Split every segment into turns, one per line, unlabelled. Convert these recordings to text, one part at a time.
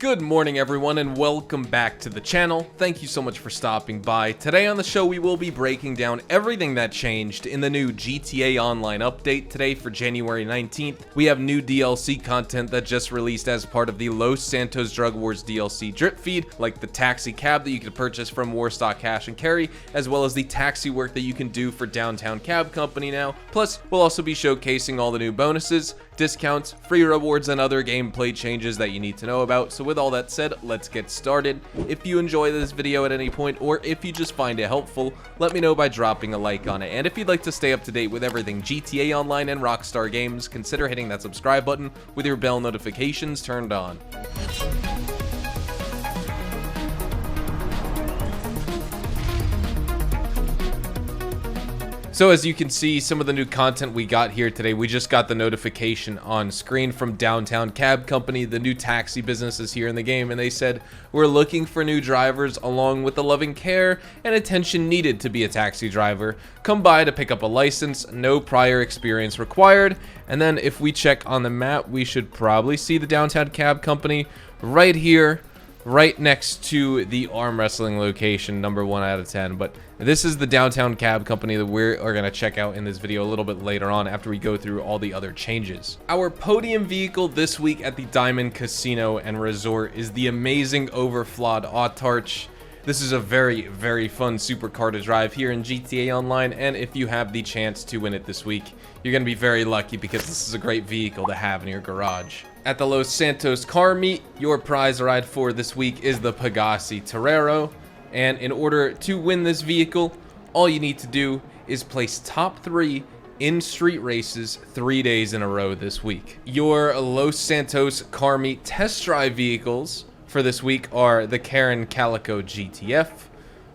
Good morning everyone and welcome back to the channel. Thank you so much for stopping by. Today on the show we will be breaking down everything that changed in the new GTA Online update. Today for January 19th, we have new DLC content that just released as part of the Los Santos Drug Wars DLC drip feed, like the taxi cab that you can purchase from Warstock Cash and Carry, as well as the taxi work that you can do for Downtown Cab Company now. Plus, we'll also be showcasing all the new bonuses, discounts, free rewards, and other gameplay changes that you need to know about. So with all that said, let's get started. If you enjoy this video at any point, or if you just find it helpful, let me know by dropping a like on it. And if you'd like to stay up to date with everything GTA Online and Rockstar games, consider hitting that subscribe button with your bell notifications turned on. So as you can see, some of the new content we got here today, we just got the notification on screen from Downtown Cab Company. The new taxi business is here in the game, and they said, we're looking for new drivers along with the loving care and attention needed to be a taxi driver. Come by to pick up a license, no prior experience required. And then if we check on the map, we should probably see the Downtown Cab Company right here, right next to the arm wrestling location, number 1 out of 10. But this is the Downtown Cab Company that we're going to check out in this video a little bit later on after we go through all the other changes. Our podium vehicle this week at the Diamond Casino and Resort is the amazing overflawed Autarch. This is a very, very fun supercar to drive here in GTA Online, and if you have the chance to win it this week, you're going to be very lucky because this is a great vehicle to have in your garage. At the Los Santos Car Meet, your prize ride for this week is the Pegassi Torero, and in order to win this vehicle, all you need to do is place top 3 in street races 3 days in a row this week. Your Los Santos Car Meet test drive vehicles for this week are the Karen Calico GTF.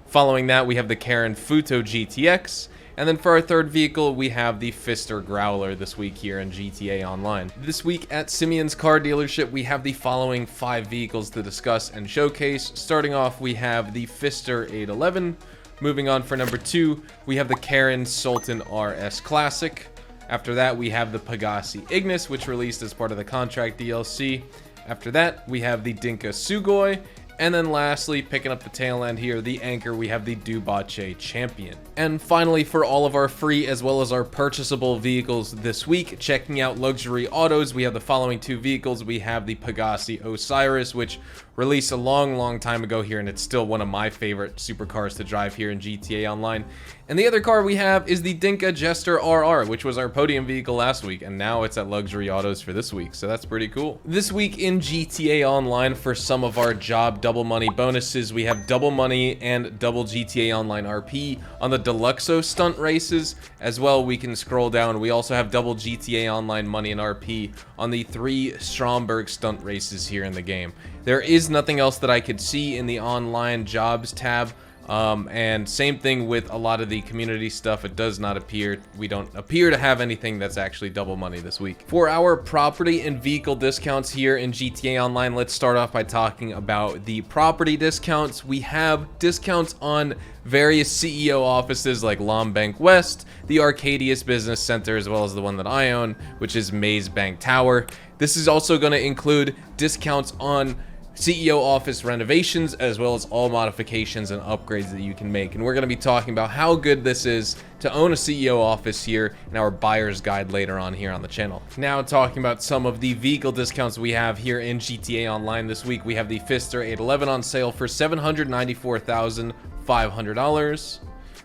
Following that, we have the Karen Futo GTX. And then for our third vehicle, we have the Pfister Growler this week here in GTA Online. This week at Simeon's Car Dealership, we have the following 5 vehicles to discuss and showcase. Starting off, we have the Pfister 811. Moving on for number 2, we have the Karen Sultan RS Classic. After that, we have the Pegassi Ignis, which released as part of the contract DLC. After that, we have the Dinka Sugoi. And then lastly, picking up the tail end here, the Anchor, we have the Dubache Champion. And finally, for all of our free as well as our purchasable vehicles this week, checking out luxury autos, we have the following 2 vehicles. We have the Pegassi Osiris, which released a long time ago here, and it's still one of my favorite supercars to drive here in GTA Online. And the other car we have is the Dinka Jester RR, which was our podium vehicle last week, and now it's at Luxury Autos for this week, so that's pretty cool. This week in GTA Online, for some of our job double money bonuses, we have double money and double GTA Online RP on the Deluxo stunt races. As well, we can scroll down, we also have double GTA Online money and RP on the 3 Stromberg stunt races here in the game. There is nothing else that I could see in the online jobs tab. And same thing with a lot of the community stuff. It does not appear, we don't appear to have anything that's actually double money this week. For our property and vehicle discounts here in GTA Online, let's start off by talking about the property discounts. We have discounts on various CEO offices like Lombank West, the Arcadius Business Center, as well as the one that I own, which is Maze Bank Tower. This is also going to include discounts on CEO office renovations, as well as all modifications and upgrades that you can make. And we're going to be talking about how good this is to own a CEO office here in our buyer's guide later on here on the channel. Now talking about some of the vehicle discounts we have here in GTA Online this week, we have the Pfister 811 on sale for $794,500.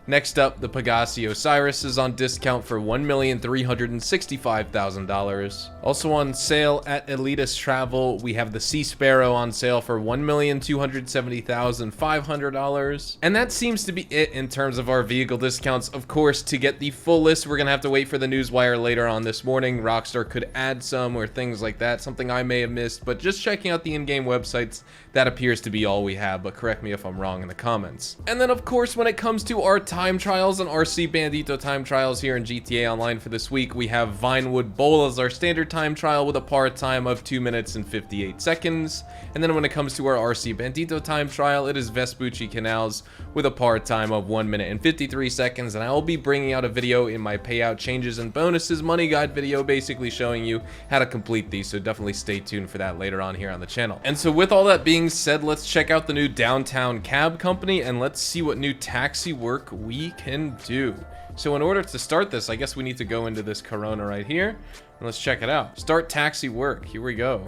Next up, the Pegassi Osiris is on discount for $1,365,000. Also on sale at Elitas Travel, we have the Sea Sparrow on sale for $1,270,500. And that seems to be it in terms of our vehicle discounts. Of course, to get the full list, we're going to have to wait for the newswire later on this morning. Rockstar could add some or things like that, something I may have missed. But just checking out the in-game websites, that appears to be all we have. But correct me if I'm wrong in the comments. And then, of course, when it comes to our time trials and RC Bandito time trials here in GTA Online for this week. We have Vinewood Bowl as our standard time trial with a par time of 2 minutes and 58 seconds. And then when it comes to our RC Bandito time trial, it is Vespucci Canals with a par time of 1 minute and 53 seconds. And I will be bringing out a video in my payout changes and bonuses money guide video, basically showing you how to complete these. So definitely stay tuned for that later on here on the channel. And so with all that being said, let's check out the new downtown cab company and let's see what new taxi work we can do. So in order to start this, I guess we need to go into this Corona right here and let's check it out. Start taxi work. Here we go.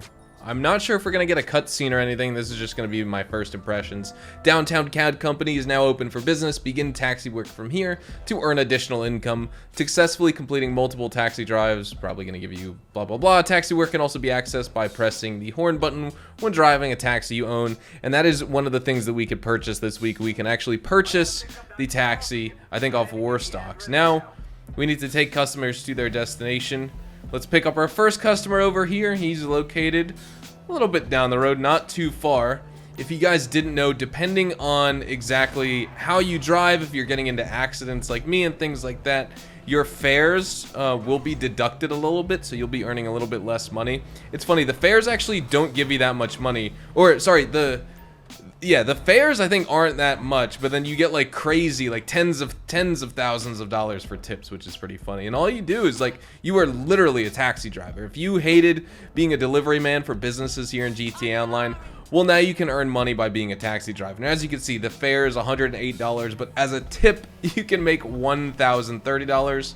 I'm not sure if we're going to get a cutscene or anything. This is just going to be my first impressions. Downtown Cab Company is now open for business. Begin taxi work from here to earn additional income. Successfully completing multiple taxi drives, probably going to give you blah, blah, blah. Taxi work can also be accessed by pressing the horn button when driving a taxi you own. And that is one of the things that we could purchase this week. We can actually purchase the taxi, I think, off War Stocks. Now, we need to take customers to their destination. Let's pick up our first customer over here. He's located a little bit down the road, not too far. If you guys didn't know, depending on exactly how you drive, if you're getting into accidents like me and things like that, your fares will be deducted a little bit, so you'll be earning a little bit less money. It's funny, the fares actually don't give you that much money. Or, sorry, the fares I think aren't that much, but then you get like crazy, like tens of thousands of dollars for tips, which is pretty funny. And all you do is like, you are literally a taxi driver. If you hated being a delivery man for businesses here in GTA Online, well, now you can earn money by being a taxi driver. And as you can see, the fare is $108, but as a tip, you can make $1,030.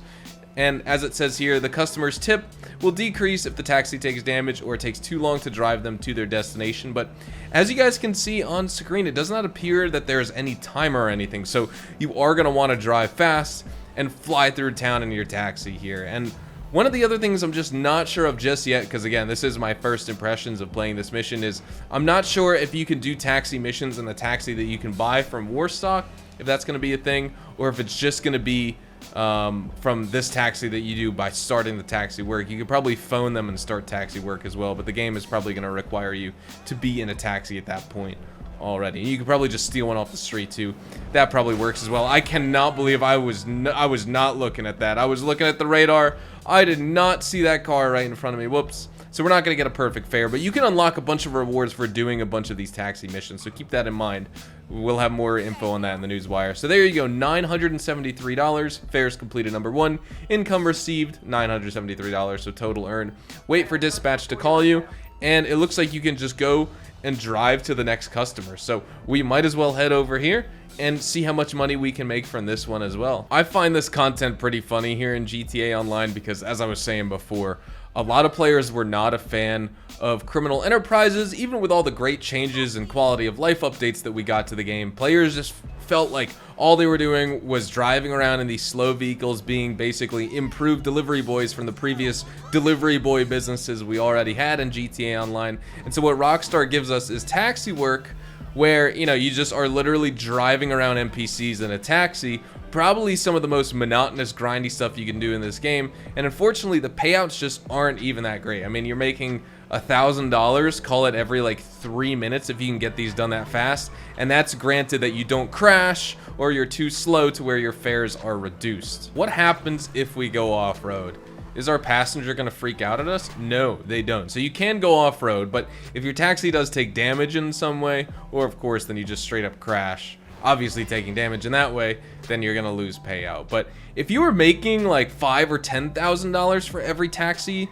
And as it says here, the customer's tip will decrease if the taxi takes damage or it takes too long to drive them to their destination. But as you guys can see on screen, it does not appear that there's any timer or anything. So you are going to want to drive fast and fly through town in your taxi here. And one of the other things I'm just not sure of just yet, because again, this is my first impressions of playing this mission, is I'm not sure if you can do taxi missions in the taxi that you can buy from Warstock, if that's going to be a thing, or if it's just going to be from this taxi that you do by starting the taxi work. You could probably phone them and start taxi work as well, but the game is probably going to require you to be in a taxi at that point already. You could probably just steal one off the street too. That probably works as well. I cannot believe I was not looking at that. I was looking at the radar. I did not see that car right in front of me. Whoops. So we're not going to get a perfect fare, but you can unlock a bunch of rewards for doing a bunch of these taxi missions, so keep that in mind. We'll have more info on that in the newswire. So there you go, $973. Fares completed number 1. Income received, $973, so total earned. Wait for dispatch to call you, and it looks like you can just go and drive to the next customer. So we might as well head over here and see how much money we can make from this one as well. I find this content pretty funny here in GTA Online because, as I was saying before, a lot of players were not a fan of criminal enterprises. Even with all the great changes and quality of life updates that we got to the game, players just felt like all they were doing was driving around in these slow vehicles, being basically improved delivery boys from the previous delivery boy businesses we already had in GTA Online. And so what Rockstar gives us is taxi work, where, you know, you just are literally driving around NPCs in a taxi, probably some of the most monotonous, grindy stuff you can do in this game. And unfortunately, the payouts just aren't even that great. I mean, you're making $1,000, call it every like 3 minutes if you can get these done that fast. And that's granted that you don't crash or you're too slow to where your fares are reduced. What happens if we go off-road? Is our passenger going to freak out at us? No, they don't. So you can go off-road, but if your taxi does take damage in some way, or of course, then you just straight up crash, obviously taking damage in that way, then you're going to lose payout. But if you were making like $5,000 or $10,000 for every taxi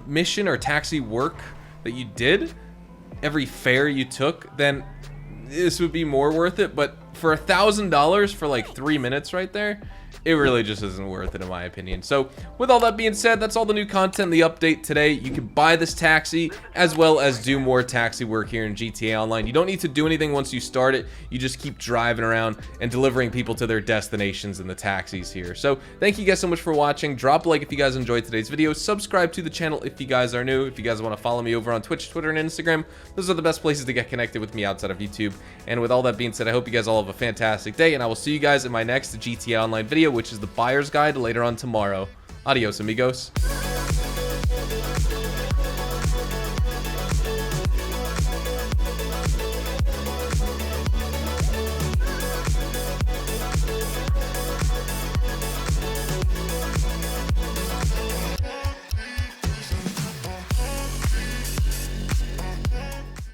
mission or taxi work that you did, every fare you took, then this would be more worth it. But for $1,000 for like 3 minutes right there, it really just isn't worth it in my opinion. So with all that being said, that's all the new content, the update today. You can buy this taxi as well as do more taxi work here in GTA Online. You don't need to do anything once you start it. You just keep driving around and delivering people to their destinations in the taxis here. So thank you guys so much for watching. Drop a like if you guys enjoyed today's video. Subscribe to the channel if you guys are new. If you guys want to follow me over on Twitch, Twitter, and Instagram, those are the best places to get connected with me outside of YouTube. And with all that being said, I hope you guys all have a fantastic day, and I will see you guys in my next GTA Online video, which is the buyer's guide later on tomorrow. Adios, amigos.